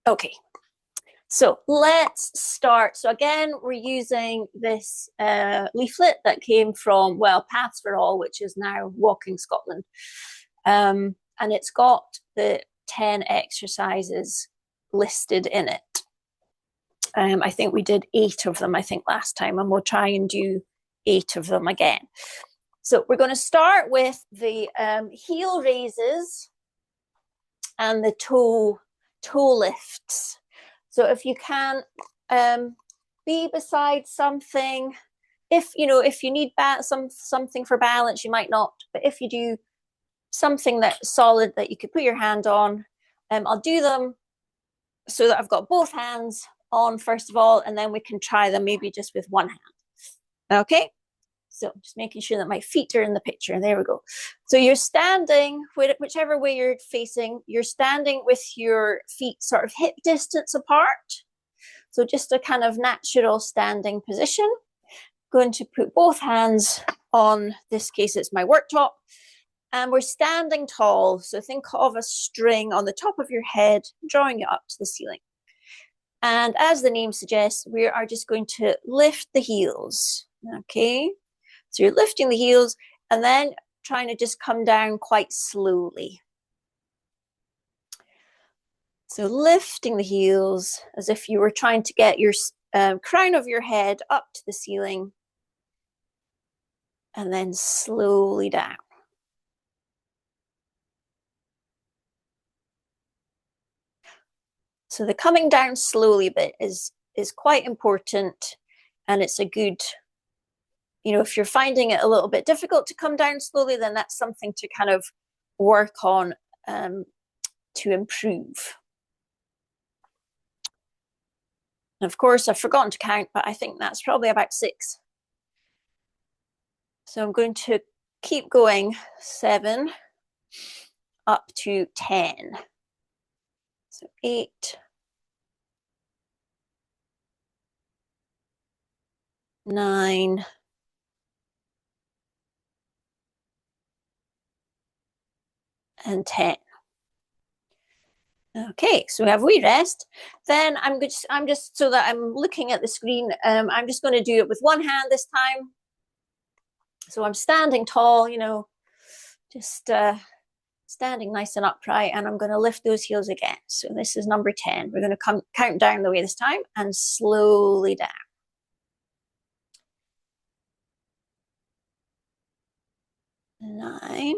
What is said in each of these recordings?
Okay, so let's start. So again, we're using this leaflet that came from, well, Paths for All, which is now Walking Scotland. And it's got the 10 exercises listed in it. I think we did 8 of them, I think, last time, and we'll try and do 8 of them again. So we're going to start with the heel raises and the toe lifts. So if you can be beside something, if you need something for balance, you might not, but if you do something that's solid that you could put your hand on, I'll do them so that I've got both hands on first of all, and then we can try them maybe just with one hand. Okay, so just making sure that my feet are in the picture. There we go. So you're standing, whichever way you're facing, you're standing with your feet sort of hip distance apart. So just a kind of natural standing position. Going to put both hands on, this case it's my worktop, and we're standing tall. So think of a string on the top of your head, drawing it up to the ceiling. And as the name suggests, we are just going to lift the heels. Okay, so you're lifting the heels and then trying to just come down quite slowly. So lifting the heels as if you were trying to get your crown of your head up to the ceiling, and then slowly down. So the coming down slowly bit is quite important, and it's a good, if you're finding it a little bit difficult to come down slowly, then that's something to kind of work on to improve. And of course, I've forgotten to count, but I think that's probably about 6. So I'm going to keep going, 7 up to 10. So 8, 9, and 10. Okay, so we have wee rest. Then I'm just so that I'm looking at the screen, I'm just going to do it with one hand this time. So I'm standing tall, just standing nice and upright, and I'm going to lift those heels again. So this is number 10. We're going to count down the way this time and slowly down. 9,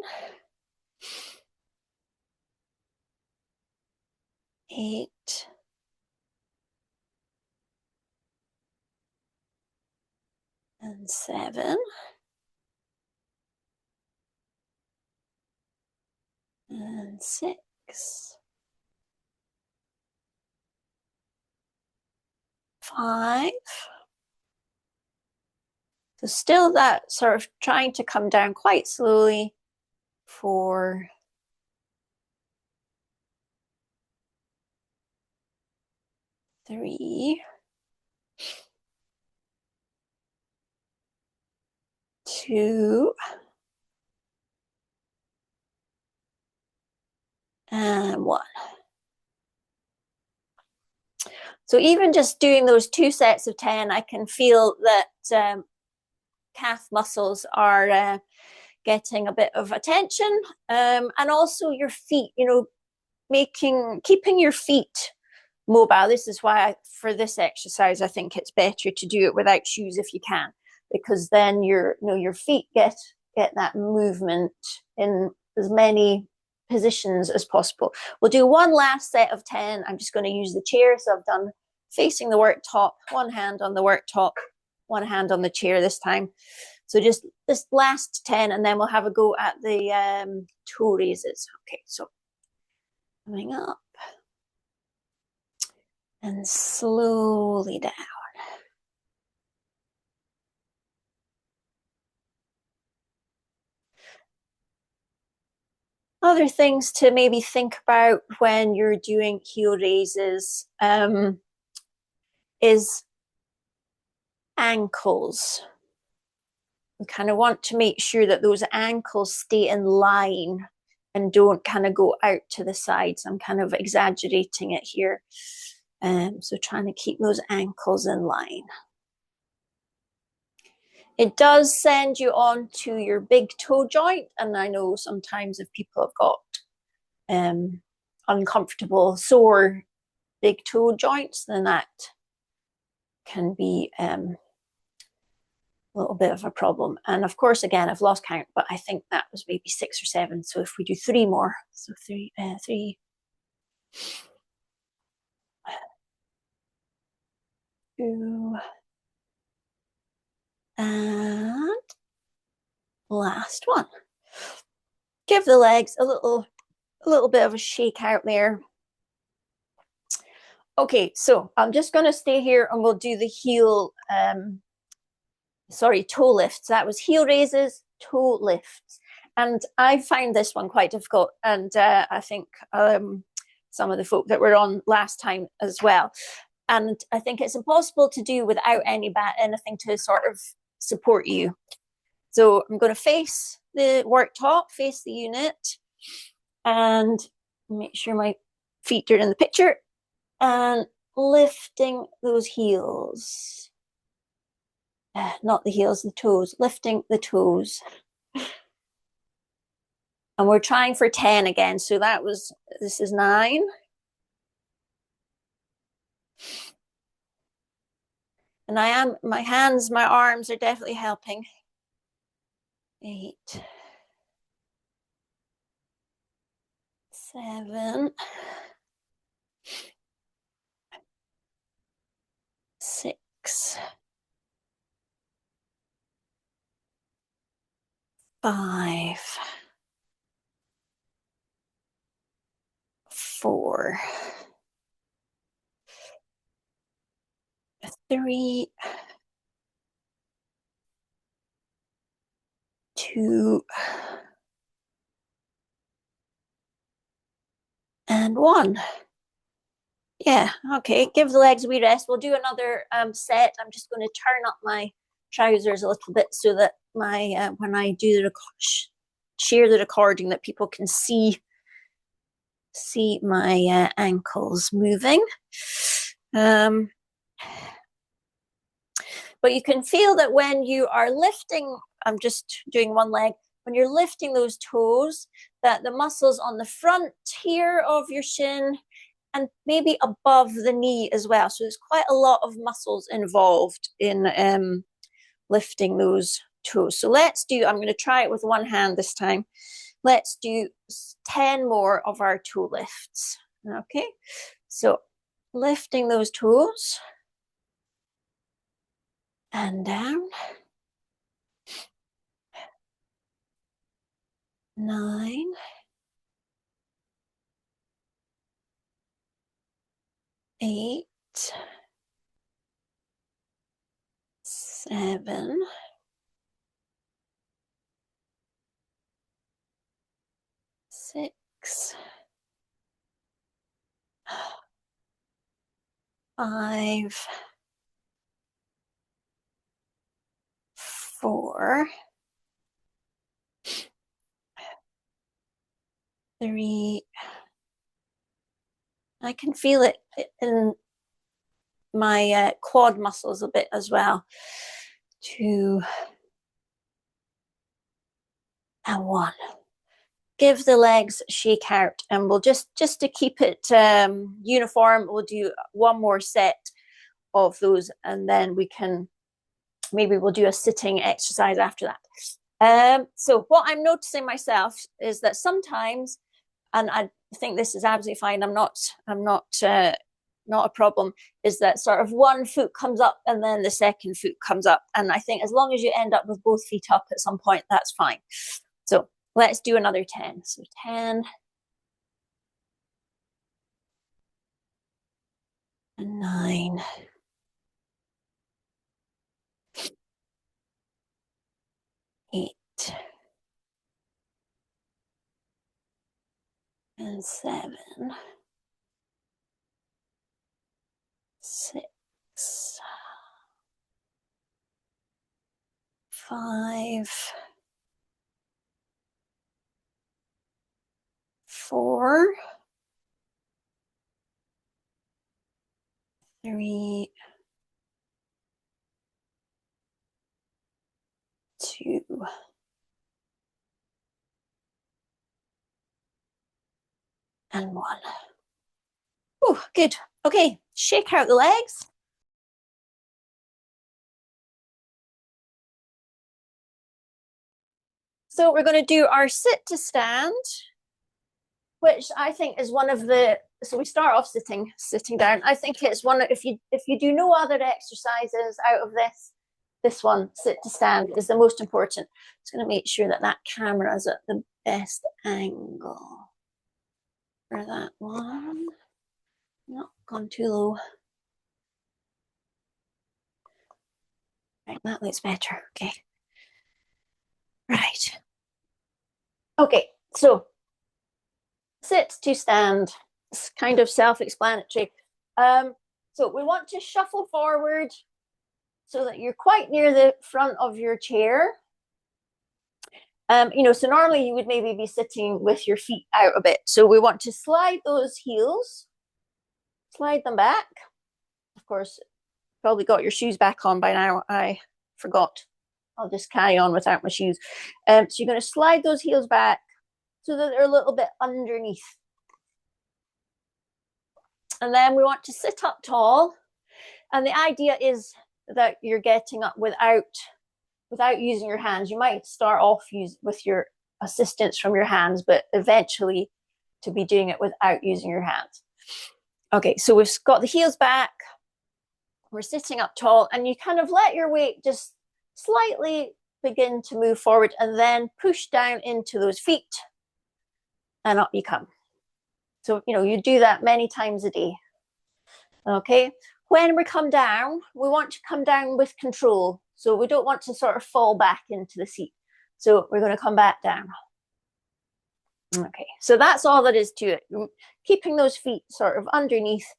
8, 7, and 6, 5. So still that sort of trying to come down quite slowly. 4, 3, 2, and 1. So even just doing those 2 sets of 10, I can feel that calf muscles are getting a bit of attention, and also your feet, keeping your feet mobile. This is why for this exercise, I think it's better to do it without shoes if you can, because then your feet get that movement in as many positions as possible. We'll do one last set of 10. I'm just going to use the chair. So I've done facing the worktop, one hand on the worktop, one hand on the chair this time. So just this last 10, and then we'll have a go at the toe raises. Okay, so coming up and slowly down. Other things to maybe think about when you're doing heel raises is ankles. We kind of want to make sure that those ankles stay in line and don't kind of go out to the sides. I'm kind of exaggerating it here. So trying to keep those ankles in line. It does send you on to your big toe joint. And I know sometimes if people have got uncomfortable, sore big toe joints, then that can be a little bit of a problem. And of course, again, I've lost count, but I think that was maybe 6 or 7. So if we do 3 more, so three, 2, and last one. Give the legs a little bit of a shake out there. Okay, so I'm just going to stay here and we'll do the heel, toe lifts. That was heel raises, toe lifts. And I find this one quite difficult. And I think some of the folk that were on last time as well. And I think it's impossible to do without anything to sort of support you. So I'm going to face the worktop, face the unit, and make sure my feet are in the picture, and lifting those heels. Not the heels, the toes, lifting the toes. And we're trying for 10 again. So this is 9. And my hands, my arms are definitely helping. 8, 7, 6, 5, 4, 3, 2, and 1. Yeah, okay. Give the legs a wee rest. We'll do another set. I'm just going to turn up my trousers a little bit so that my when I do share the recording, that people can see my ankles moving. But you can feel that when you are lifting, I'm just doing one leg, when you're lifting those toes, that the muscles on the front here of your shin and maybe above the knee as well. So there's quite a lot of muscles involved in lifting those toes. So I'm going to try it with one hand this time. Let's do 10 more of our toe lifts. Okay, so lifting those toes and down. 9, 8, 7, 6, 5, 4, 3. I can feel it in my quad muscles a bit as well. 2, and 1. Give the legs a shake out, and we'll just to keep it uniform, we'll do one more set of those, and then we'll do a sitting exercise after that. So what I'm noticing myself is that sometimes, and I think this is absolutely fine, I'm not a problem, is that sort of one foot comes up and then the second foot comes up. And I think as long as you end up with both feet up at some point, that's fine. So let's do another 10. So 10 and 9. 8 and 7. 6, 5, 4, 3, 2, and 1. Oh, good. Okay, shake out the legs. So we're going to do our sit to stand, which I think is one of the, so we start off sitting down. I think it's one, if you do no other exercises out of this one, sit to stand, is the most important. Just going to make sure that that camera is at the best angle for that one. Not gone too low. Right, that looks better. Okay. Right. Okay, so sit to stand. It's kind of self-explanatory. So we want to shuffle forward so that you're quite near the front of your chair. So normally you would maybe be sitting with your feet out a bit. So we want to slide those heels, slide them back. Of course, probably got your shoes back on by now. I forgot. I'll just carry on without my shoes. So you're going to slide those heels back so that they're a little bit underneath. And then we want to sit up tall. And the idea is that you're getting up without using your hands. You might start off with your assistance from your hands, but eventually to be doing it without using your hands. Okay, so we've got the heels back. We're sitting up tall, and you kind of let your weight just slightly begin to move forward and then push down into those feet and up you come. So, you do that many times a day. Okay, when we come down, we want to come down with control. So we don't want to sort of fall back into the seat. So we're going to come back down. Okay, so that's all that is to it. Keeping those feet sort of underneath,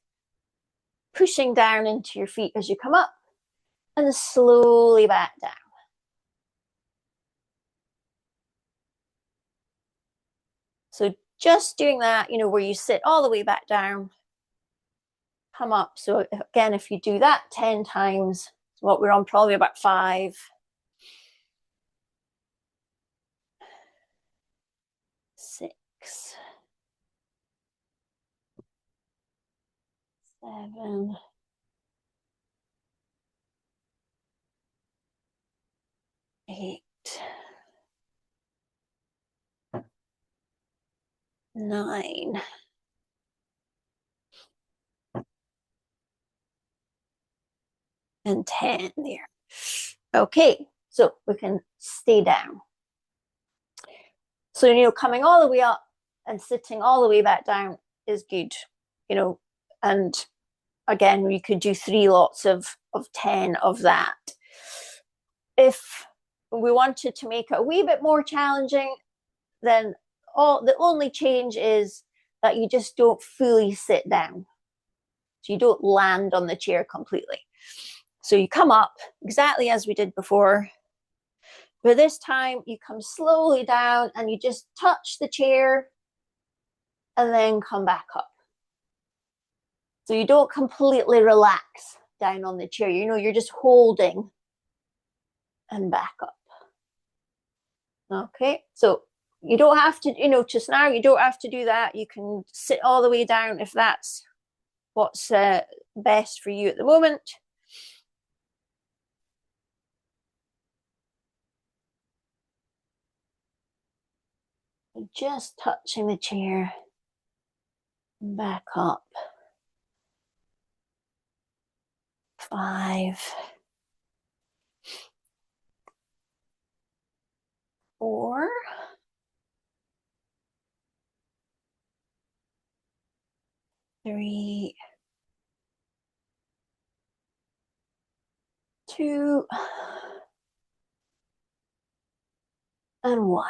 pushing down into your feet as you come up, and slowly back down. So just doing that, where you sit all the way back down, come up. So again, if you do that 10 times, what we're on probably about 5. 6, 7, 8, 9, and 10 there. Okay, so we can stay down. So, coming all the way up and sitting all the way back down is good, and again, we could do 3 lots of 10 of that. If we wanted to make it a wee bit more challenging, then the only change is that you just don't fully sit down. So you don't land on the chair completely. So you come up exactly as we did before, but this time you come slowly down and you just touch the chair and then come back up. So you don't completely relax down on the chair. You're just holding and back up. Okay, so you don't have to, just now, you don't have to do that. You can sit all the way down if that's what's best for you at the moment. Just touching the chair, back up. 5, 4, 3, 2, and 1.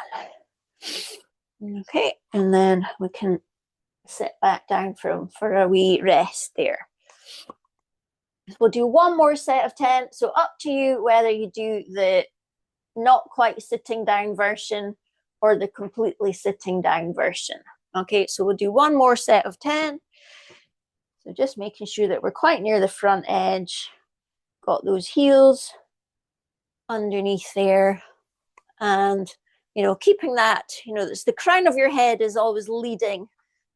Okay, and then we can sit back down for a wee rest there. We'll do one more set of 10. So up to you whether you do the not quite sitting down version or the completely sitting down version. Okay, so we'll do one more set of 10. So just making sure that we're quite near the front edge. Got those heels underneath there. And, you know, keeping that, you know, the crown of your head is always leading.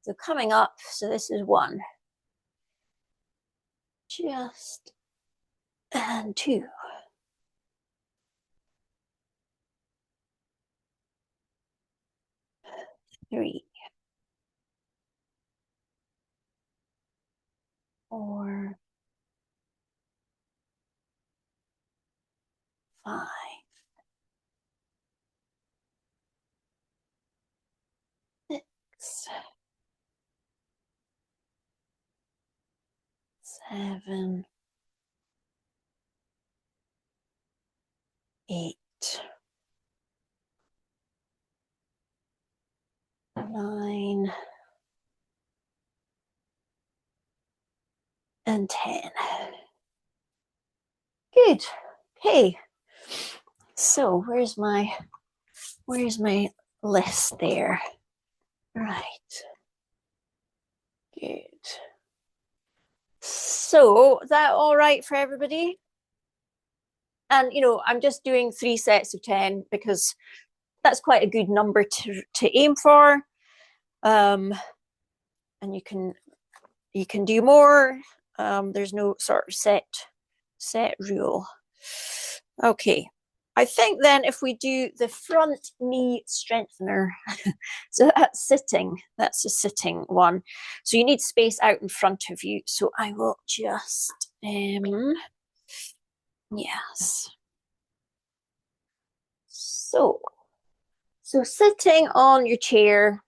So coming up, so this is 1. Just, and 2. 3. 4. 5. 6. 7. 8. 9. And 10. Good. Okay. So where's my list there? Right. Good. So is that all right for everybody? And you know, I'm just doing 3 sets of 10 because that's quite a good number to aim for. And you can do more. There's no sort of set rule. Okay. I think then if we do the front knee strengthener, so that's a sitting one. So you need space out in front of you. So I will just, yes. So sitting on your chair,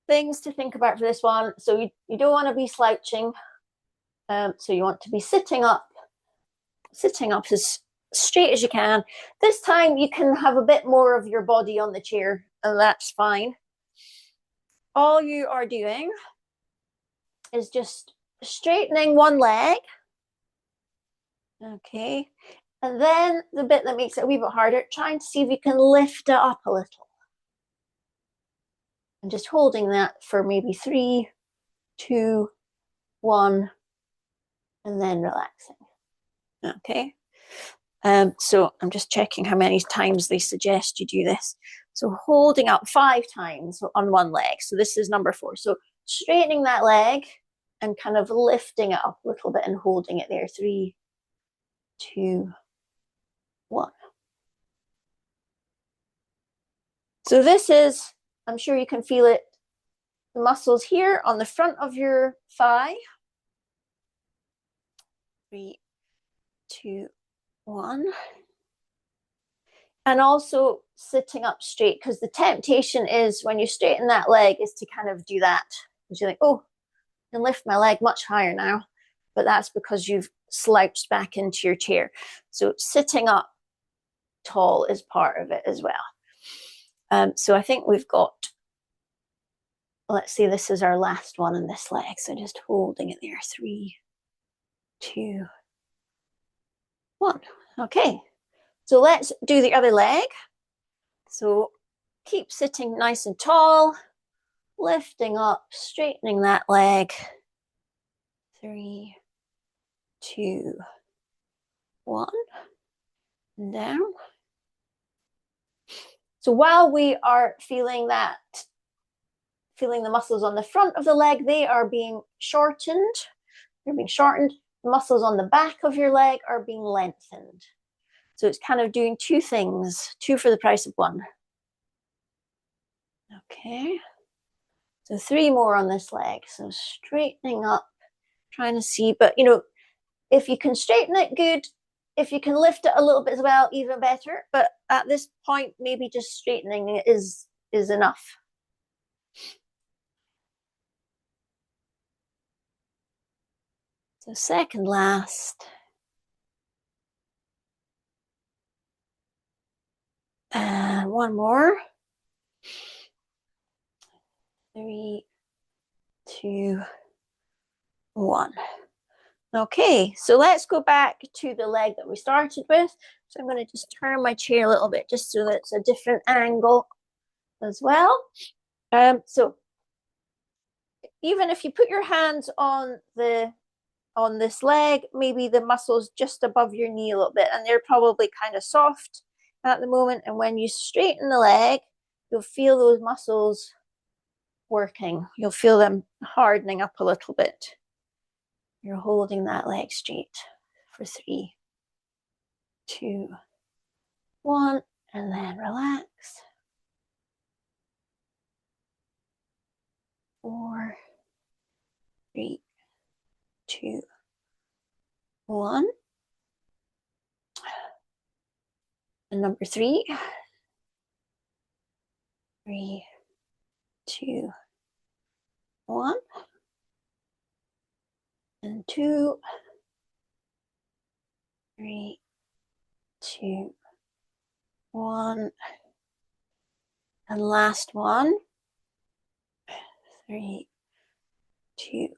things to think about for this one. So you don't want to be slouching. So you want to be sitting up as straight as you can. This time you can have a bit more of your body on the chair, and that's fine. All you are doing is just straightening one leg. Okay. And then the bit that makes it a wee bit harder, trying to see if you can lift it up a little. And just holding that for maybe 3, 2, 1, and then relaxing. Okay. So I'm just checking how many times they suggest you do this. So holding up 5 times on one leg. So this is number 4. So straightening that leg and kind of lifting it up a little bit and holding it there. 3, 2, 1. So this is, I'm sure you can feel it, the muscles here on the front of your thigh. 3, 2, 1. And also sitting up straight, because the temptation is when you straighten that leg is to kind of do that. Because you're like, oh, I can lift my leg much higher now. But that's because you've slouched back into your chair. So sitting up tall is part of it as well. So I think we've got, let's see, this is our last one in this leg. So just holding it there. 3, 2, 1. Okay. So let's do the other leg. So keep sitting nice and tall, lifting up, straightening that leg. 3, 2, 1, and down. So while we are feeling the muscles on the front of the leg, they are being shortened. They're being shortened. The muscles on the back of your leg are being lengthened. So it's kind of doing 2 things, 2 for the price of 1. Okay. So 3 more on this leg. So straightening up, trying to see, but you know, if you can straighten it, good. If you can lift it a little bit as well, even better. But at this point, maybe just straightening it is enough. So second last. And 1 more. 3, 2, 1. Okay, so let's go back to the leg that we started with. So I'm going to just turn my chair a little bit just so that it's a different angle as well. So even if you put your hands on this leg, maybe the muscles just above your knee a little bit, and they're probably kind of soft at the moment. And when you straighten the leg, you'll feel those muscles working. You'll feel them hardening up a little bit. You're holding that leg straight for 3, 2, 1, and then relax. 4, 3, 2, 1. And number 3, 3, 2, 1. And 2, 3, 2, 1. And last one. 3, 2,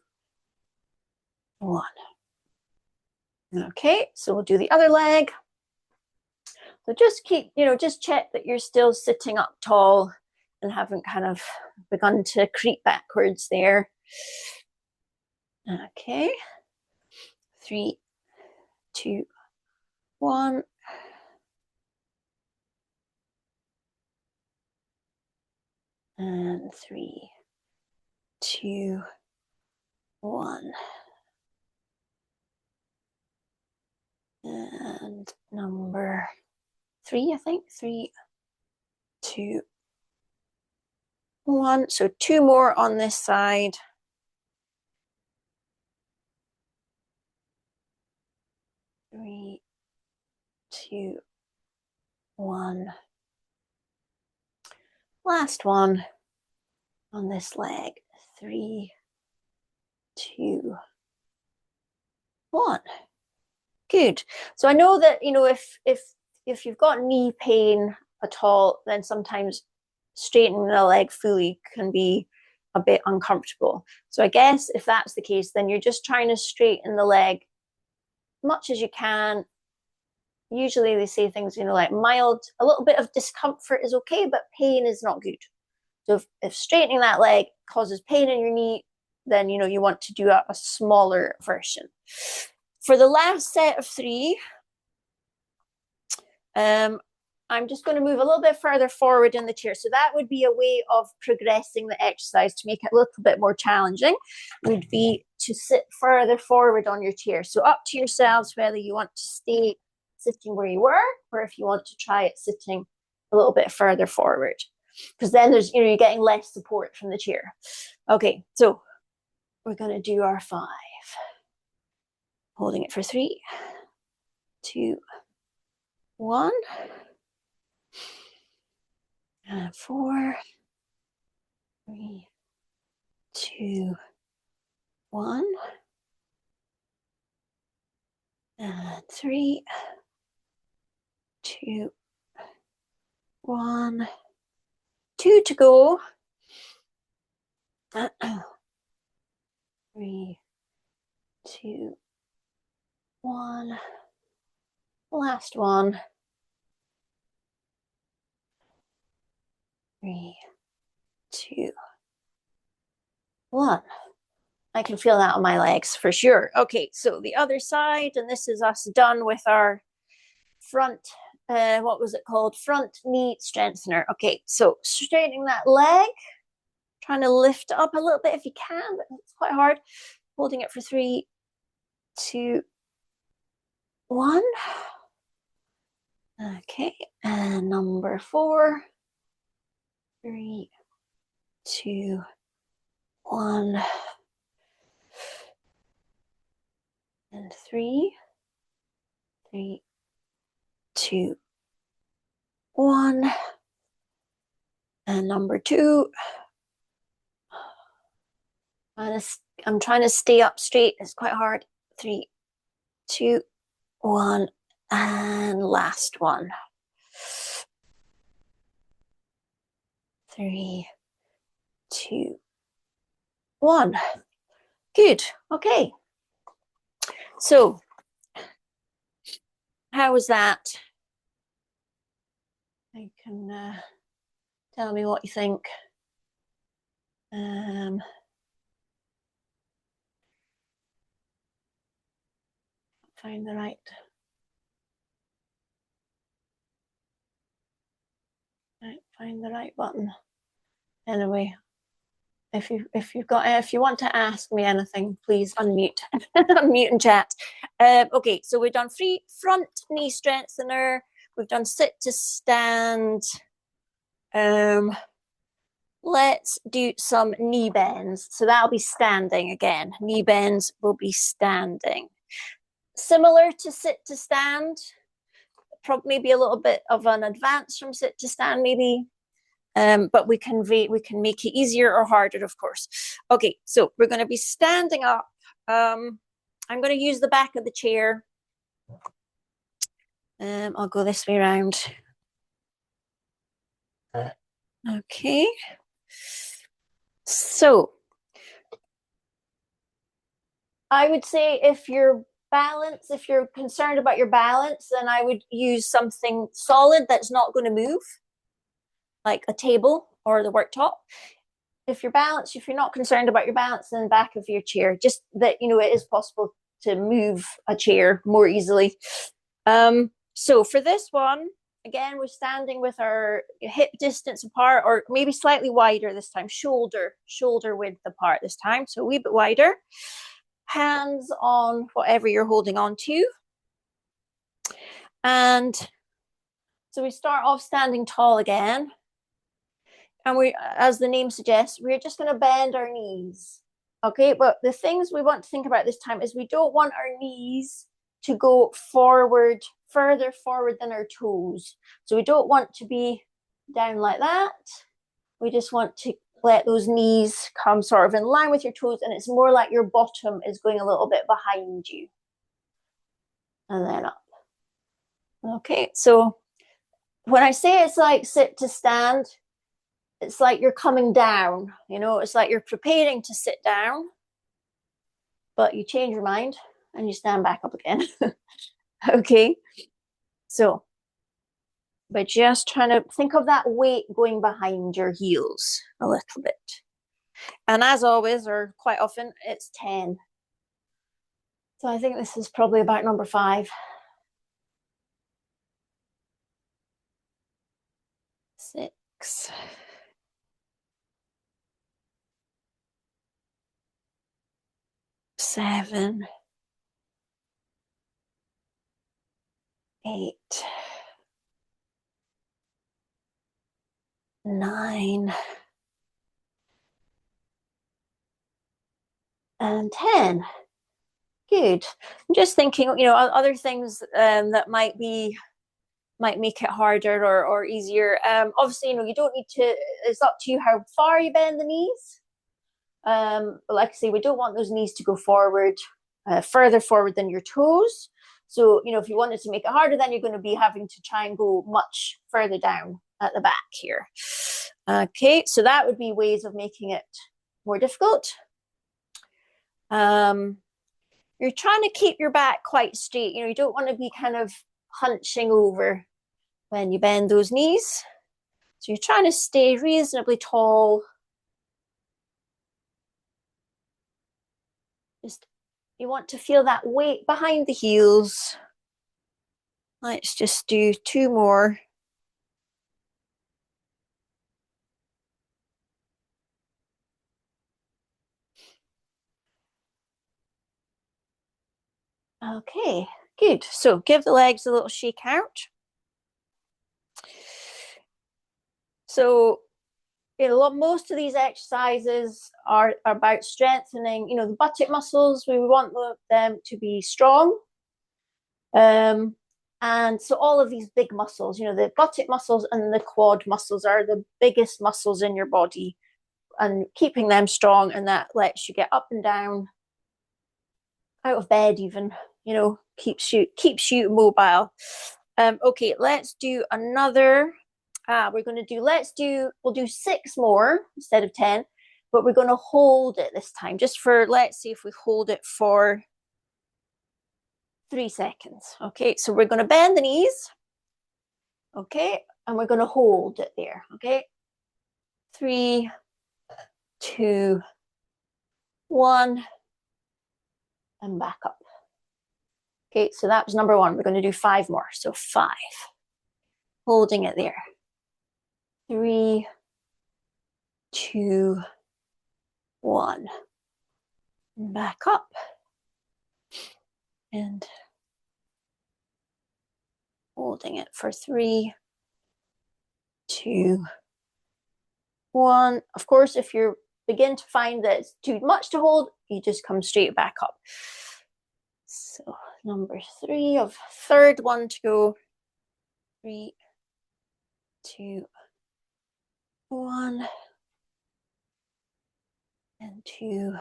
1. Okay, so we'll do the other leg. So just keep, just check that you're still sitting up tall and haven't kind of begun to creep backwards there. Okay. 3, 2, 1. And 3, 2, 1. And number 3, I think. 3, 2, 1. So 2 more on this side. 3, 2, 1. Last one on this leg. 3, 2, 1. Good. So I know that, if you've got knee pain at all, then sometimes straightening the leg fully can be a bit uncomfortable. So I guess if that's the case, then you're just trying to straighten the leg as much as you can. Usually they say things, like mild, a little bit of discomfort is okay, but pain is not good. So if straightening that leg causes pain in your knee, then, you want to do a smaller version. For the last set of 3, I'm just going to move a little bit further forward in the chair. So that would be a way of progressing the exercise to make it a little bit more challenging, would be to sit further forward on your chair. So up to yourselves whether you want to stay sitting where you were, or if you want to try it sitting a little bit further forward, because then there's, you're getting less support from the chair. Okay, so we're going to do our 5. Holding it for 3, 2, 1. And 4, 3, 2, 1. And 3, 2, 1. 2 to go. 3, 2, 1. Last one. 3, 2, 1. I can feel that on my legs for sure. Okay, so the other side, and this is us done with our front, what was it called? Front knee strengthener. Okay, so straightening that leg, trying to lift up a little bit if you can, but it's quite hard. Holding it for 3, 2, 1. Okay, and number 4, 3, 2, 1. And 3, 3, 2, 1. And number 2. I'm trying to stay up straight. It's quite hard. 3, 2, 1. And last one. 3, 2, 1. Good. Okay. So, how was that? I can Tell me what you think. Find the right. Find the right button. Anyway, if you want to ask me anything, please unmute unmute and chat. Okay, so we've done front knee strengthener. We've done sit to stand. Let's do some knee bends. So that'll be standing again. Knee bends will be standing. Similar to sit to stand, probably maybe a little bit of an advance from sit to stand, maybe. But we can make it easier or harder, of course. Okay, so we're going to be standing up. I'm going to use the back of the chair. I'll go this way around. Okay. So I would say if you're concerned about your balance, then I would use something solid that's not going to move, like a table or the worktop. If you're not concerned about your balance, in the back of your chair, just that, you know, it is possible to move a chair more easily. So for this one, again, we're standing with our hip distance apart, or maybe slightly wider this time, shoulder width apart this time, so a wee bit wider. Hands on whatever you're holding on to. And so we start off standing tall again. And we, as the name suggests, we're just going to bend our knees. Okay, but the things we want to think about this time is we don't want our knees to go forward, further forward than our toes. So we don't want to be down like that. We just want to let those knees come sort of in line with your toes, and it's more like your bottom is going a little bit behind you. And then up. Okay, so when I say it's like sit to stand, it's like you're coming down, you know, it's like you're preparing to sit down, but you change your mind and you stand back up again. Okay, so by just trying to think of that weight going behind your heels a little bit. And as always, or quite often, it's 10. So I think this is probably about number 5. 6. 7. 8. 9. And 10. Good. I'm just thinking, you know, other things that might make it harder or easier. Obviously, you know, you don't need to, it's up to you how far you bend the knees. But like I say, we don't want those knees to go forward, further forward than your toes. So, you know, if you wanted to make it harder, then you're going to be having to try and go much further down at the back here. Okay, so that would be ways of making it more difficult. You're trying to keep your back quite straight. You know, you don't want to be kind of hunching over when you bend those knees. So you're trying to stay reasonably tall. Just, you want to feel that weight behind the heels. Let's just do 2 more. Okay, good. So give the legs a little shake out. So, you know, most of these exercises are about strengthening, you know, the buttock muscles. We want them to be strong. And so all of these big muscles, you know, the buttock muscles and the quad muscles are the biggest muscles in your body, and keeping them strong, and that lets you get up and down, out of bed even, you know, keeps you mobile. Okay, let's do another. We'll do 6 more instead of 10, but we're going to hold it this time, just for, let's see if we hold it for 3 seconds. Okay, so we're going to bend the knees. Okay, and we're going to hold it there. Okay, 3, 2, 1, and back up. Okay, so that was number 1. We're going to do 5 more. So 5, holding it there. 3, 2, 1, and back up. And holding it for 3, 2, 1. Of course, if you begin to find that it's too much to hold, you just come straight back up. So number 3 of third one to go. 3, 2, 1, and 2.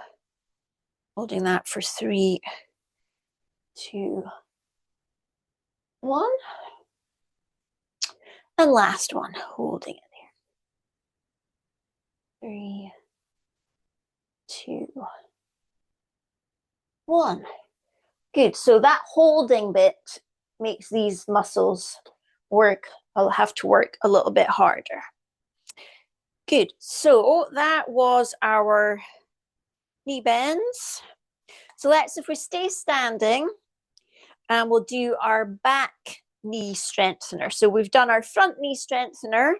Holding that for 3, 2, 1. And last one, holding it there. 3, 2, 1. Good. So that holding bit makes these muscles work. I'll have to work a little bit harder. Good. So that was our knee bends. So let's, if we stay standing, and we'll do our back knee strengthener. So we've done our front knee strengthener.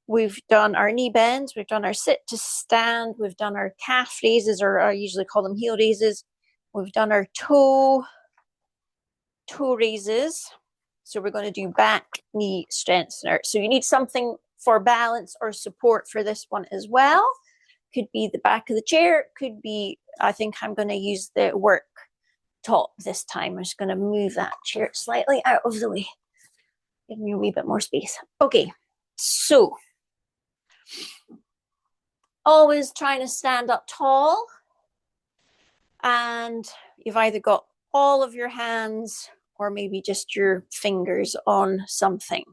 We've done our knee bends. We've done our sit to stand. We've done our calf raises, or I usually call them heel raises. We've done our toe raises. So we're going to do back knee strengthener. So you need something for balance or support for this one as well. Could be the back of the chair. Could be, I think I'm going to use the work top this time. I'm just going to move that chair slightly out of the way. Give me a wee bit more space. Okay, so always trying to stand up tall. And you've either got all of your hands or maybe just your fingers on something.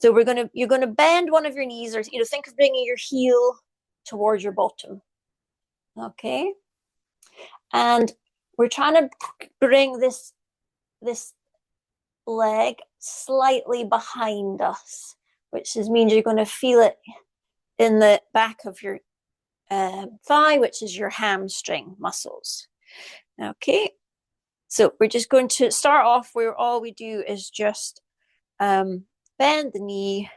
So you're gonna bend one of your knees, or think of bringing your heel towards your bottom. Okay, and we're trying to bring this leg slightly behind us, which means you're going to feel it in the back of your thigh, which is your hamstring muscles. Okay, so we're just going to start off where all we do is just bend the knee,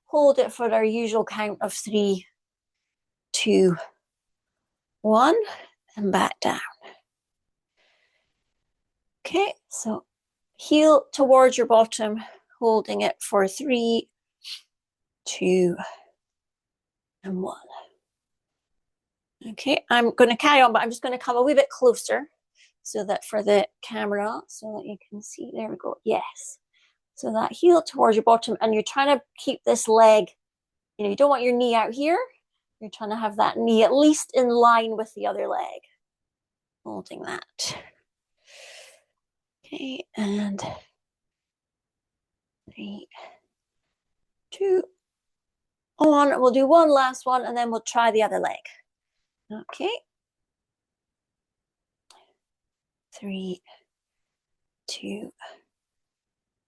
hold it for our usual count of 3, 2, 1, and back down. Okay, so heel towards your bottom, holding it for 3, 2, and 1. Okay, I'm going to carry on, but I'm just going to come a wee bit closer so that for the camera, so that you can see. There we go. Yes. So that heel towards your bottom, and you're trying to keep this leg, you don't want your knee out here. You're trying to have that knee at least in line with the other leg. Holding that. Okay, and 3, 2, 1. We'll do one last one, and then we'll try the other leg. Okay. 3, 2,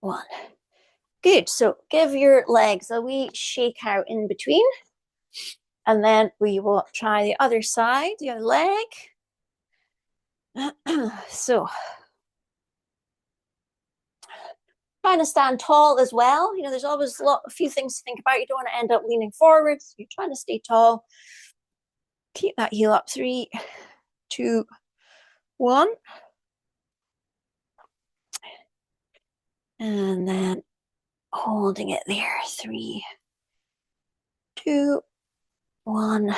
1. Good. So give your legs a wee shake out in between. And then we will try the other side, the other leg. So trying to stand tall as well. There's always a few things to think about. You don't want to end up leaning forward. So you're trying to stay tall. Keep that heel up. 3, 2, 1. And then holding it there. 3, 2, 1.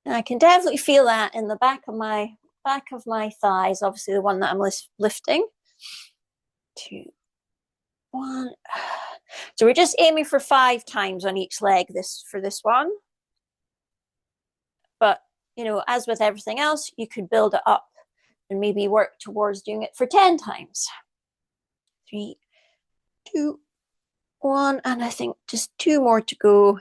And I can definitely feel that in the back of my thighs, obviously the one that I'm lifting. 2, 1. So we're just aiming for 5 times on each leg for this one. But, as with everything else, you could build it up and maybe work towards doing it for 10 times. 3, 2, 1. And I think just 2 more to go.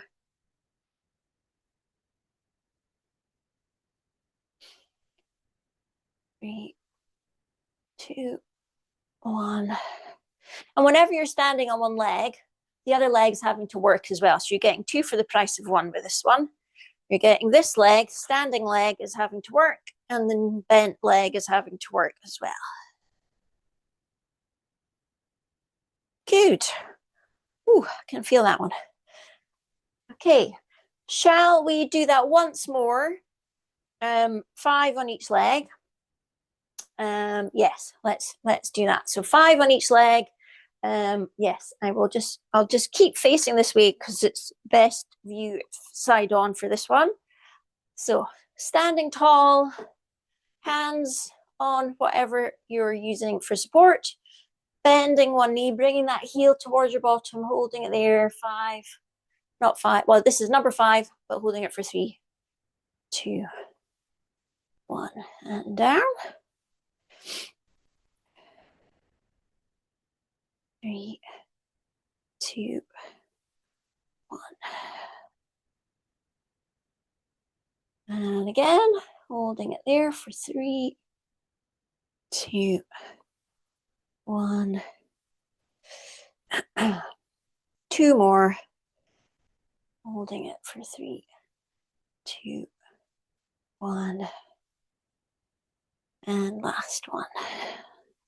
3, 2, 1. And whenever you're standing on one leg, the other leg's having to work as well. So you're getting 2 for the price of 1 with this one. You're getting this leg, standing leg is having to work, and the bent leg is having to work as well. Good. Ooh, I can feel that one. Okay, shall we do that once more? 5 on each leg. Yes, let's do that. So 5 on each leg. Yes, I'll just keep facing this way because it's best view side on for this one. So standing tall, hands on whatever you're using for support, bending one knee, bringing that heel towards your bottom, holding it there. 5, not 5. Well, this is number 5, but holding it for 3, 2, 1, and down. 3, 2, 1. And again, holding it there for 3, 2, 1. 2 more. Holding it for 3, 2, 1. And last one.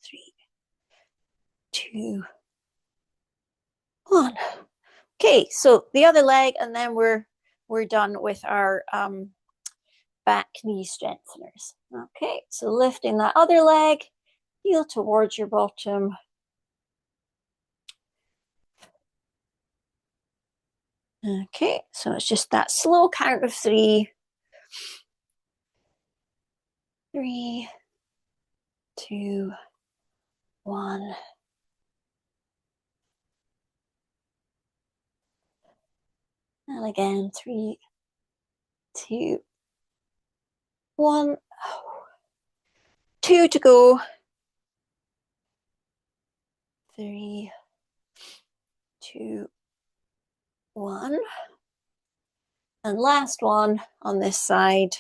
3, 2, 1. Okay, so the other leg, and then we're done with our back knee strengtheners. Okay, so lifting that other leg, heel towards your bottom. Okay, so it's just that slow count of 3. 3, 2, 1. And again, 3, 2, 1. 2 to go. 3, 2, 1. And last one on this side.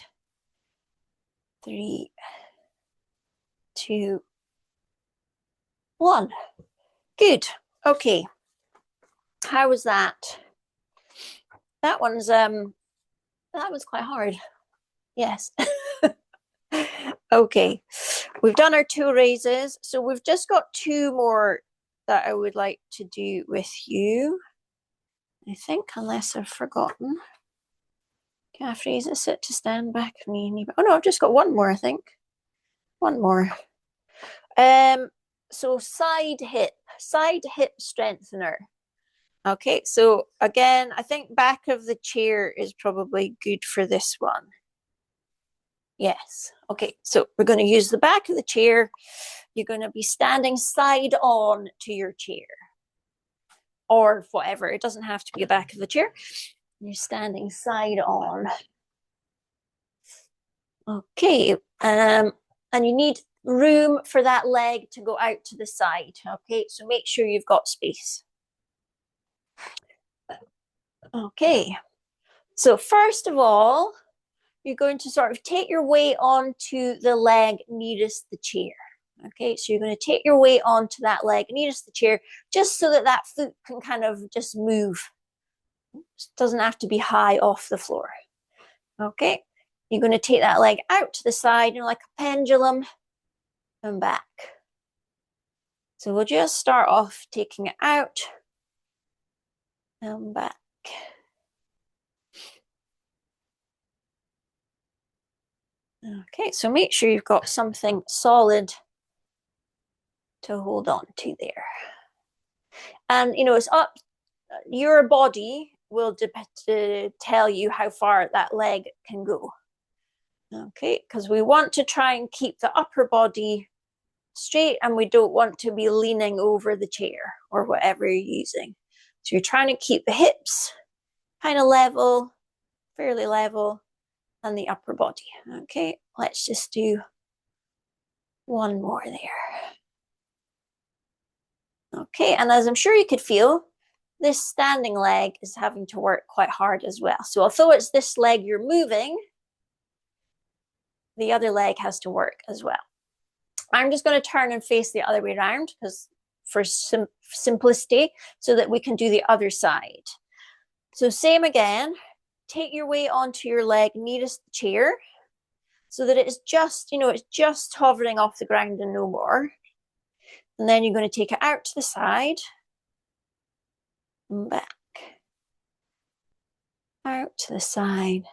3, 2, 1. Good. Okay. How was that? That was quite hard. Yes. Okay. We've done our 2 raises. So we've just got 2 more that I would like to do with you. I think, unless I've forgotten. Calf raises, sit to stand, back knee. Oh no, I've just got 1 more, I think. 1 more. So side hip strengthener. Okay, so again, I think back of the chair is probably good for this one. Yes. Okay, so we're going to use the back of the chair. You're going to be standing side on to your chair. Or whatever. It doesn't have to be the back of the chair. You're standing side on. Okay. And you need room for that leg to go out to the side. Okay, so make sure you've got space. Okay. So first of all, you're going to sort of take your weight onto the leg nearest the chair. Okay, so you're going to take your weight onto that leg nearest the chair, just so that that foot can kind of just move. It doesn't have to be high off the floor. Okay, you're going to take that leg out to the side, you know, like a pendulum, and back. So we'll just start off taking it out and back. Okay, so make sure you've got something solid to hold on to there. And, you know, it's up, your body will tell you how far that leg can go. Okay, because we want to try and keep the upper body straight, and we don't want to be leaning over the chair or whatever you're using. So you're trying to keep the hips kind of level, fairly level, and the upper body. Okay, let's just do 1 more there. Okay, and as I'm sure you could feel, this standing leg is having to work quite hard as well. So although it's this leg you're moving, the other leg has to work as well. I'm just going to turn and face the other way around because for simplicity, so that we can do the other side. So same again, take your weight onto your leg nearest the chair so that it's just, it's just hovering off the ground and no more. And then you're going to take it out to the side and back, out to the side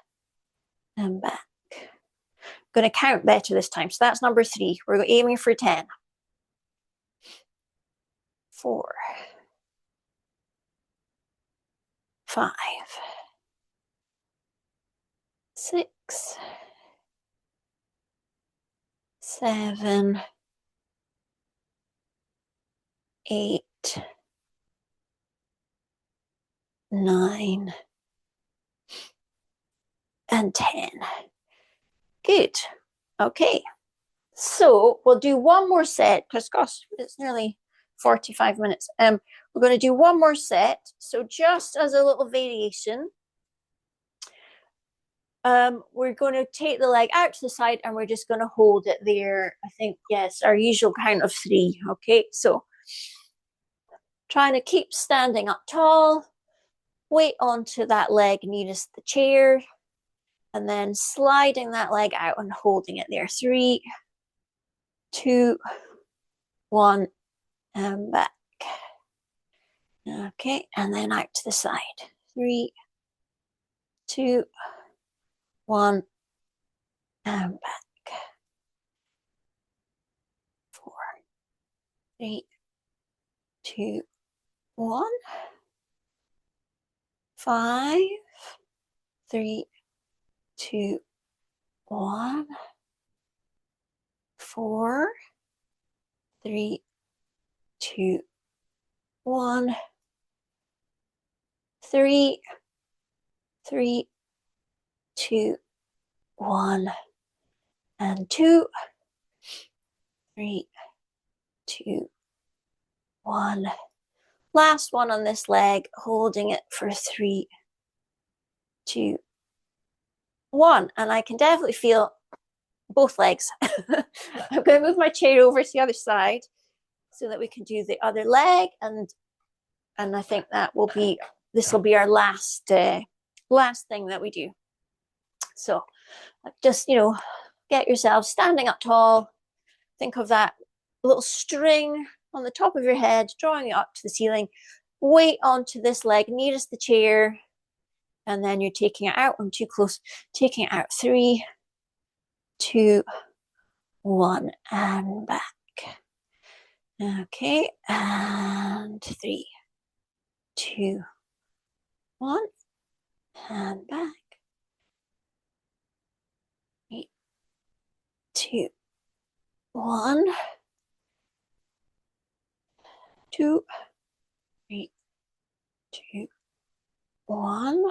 and back. I'm going to count better this time. So that's number 3. We're aiming for 10. 4, 5, 6, 7, 8, 9, and 10. Good. Okay. So we'll do one more set because, gosh, it's nearly 45 minutes. We're going to do one more set. So just as a little variation, we're going to take the leg out to the side and we're just going to hold it there. I think, yes, our usual count of 3. Okay, so trying to keep standing up tall, weight onto that leg nearest the chair, and then sliding that leg out and holding it there. 3, 2, 1, and back. Okay, and then out to the side. 3, 2, 1, and back. 4, 3, 2, 1. 5, 3, 2, 1. 4, 3, 2, 1. 3, 3, 2, 1. And 2, 3, 2, 1. Last one on this leg, holding it for 3, 2, 1. And I can definitely feel both legs. I'm going to move my chair over to the other side so that we can do the other leg. And I think this will be our last thing that we do. So just, get yourself standing up tall. Think of that little string on the top of your head, drawing it up to the ceiling. Weight onto this leg nearest the chair. And then you're taking it out. I'm too close. Taking it out. 3, 2, 1, and back. Okay, and 3, 2, 1, and back. 3, 2, 1, 2, 3, 2, 1.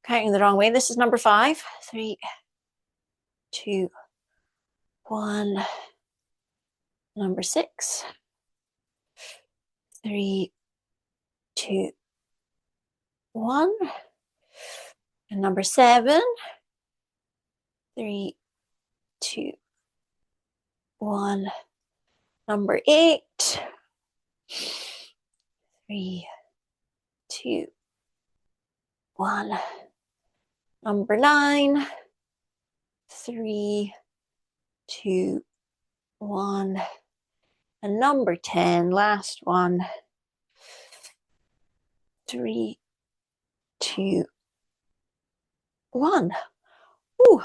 Counting the wrong way. This is number 5. 3, 2, 1. Number 6. 3, 2, 1. And number 7. 3, 2, 1. Number 8. 3, 2, 1. Number 9. 3, 2, 1. And number 10, last one. 3, 2, 1. Ooh,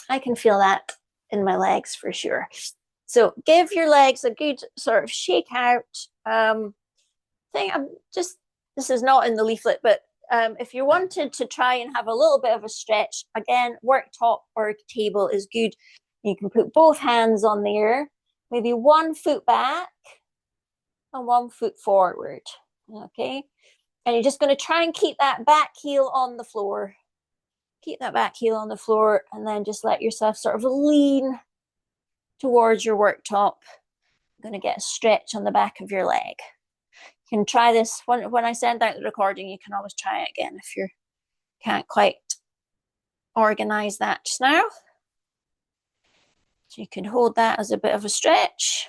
I can feel that in my legs for sure. So give your legs a good sort of shake out. This is not in the leaflet, but if you wanted to try and have a little bit of a stretch, again, worktop or table is good. You can put both hands on there. Maybe 1 foot back and 1 foot forward, okay? And you're just going to try and keep that back heel on the floor. Keep that back heel on the floor and then just let yourself sort of lean towards your worktop. You're going to get a stretch on the back of your leg. You can try this. When I send out the recording, you can always try it again if you can't quite organize that just now. So you can hold that as a bit of a stretch.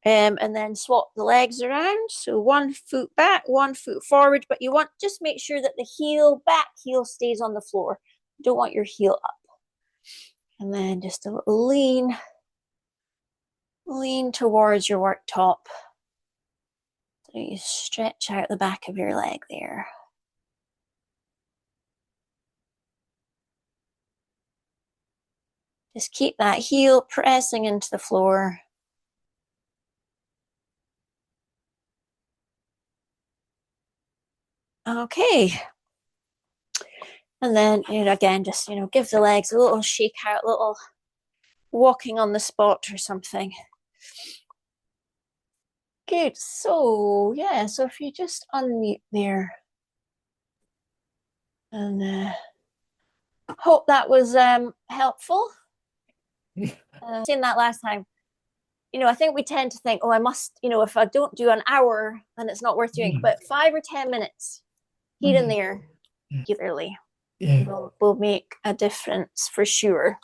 And then swap the legs around. So 1 foot back, 1 foot forward, but you want just make sure that the back heel stays on the floor. You don't want your heel up. And then just a little lean towards your work top. So you stretch out the back of your leg there. Just keep that heel pressing into the floor. Okay. And then, again, just, give the legs a little shake out, a little walking on the spot or something. Good. So, yeah, so if you just unmute there. And hope that was helpful. Saying that last time, I think we tend to think, oh, I must, if I don't do an hour, then it's not worth doing. But 5 or 10 minutes here and there regularly will make a difference for sure.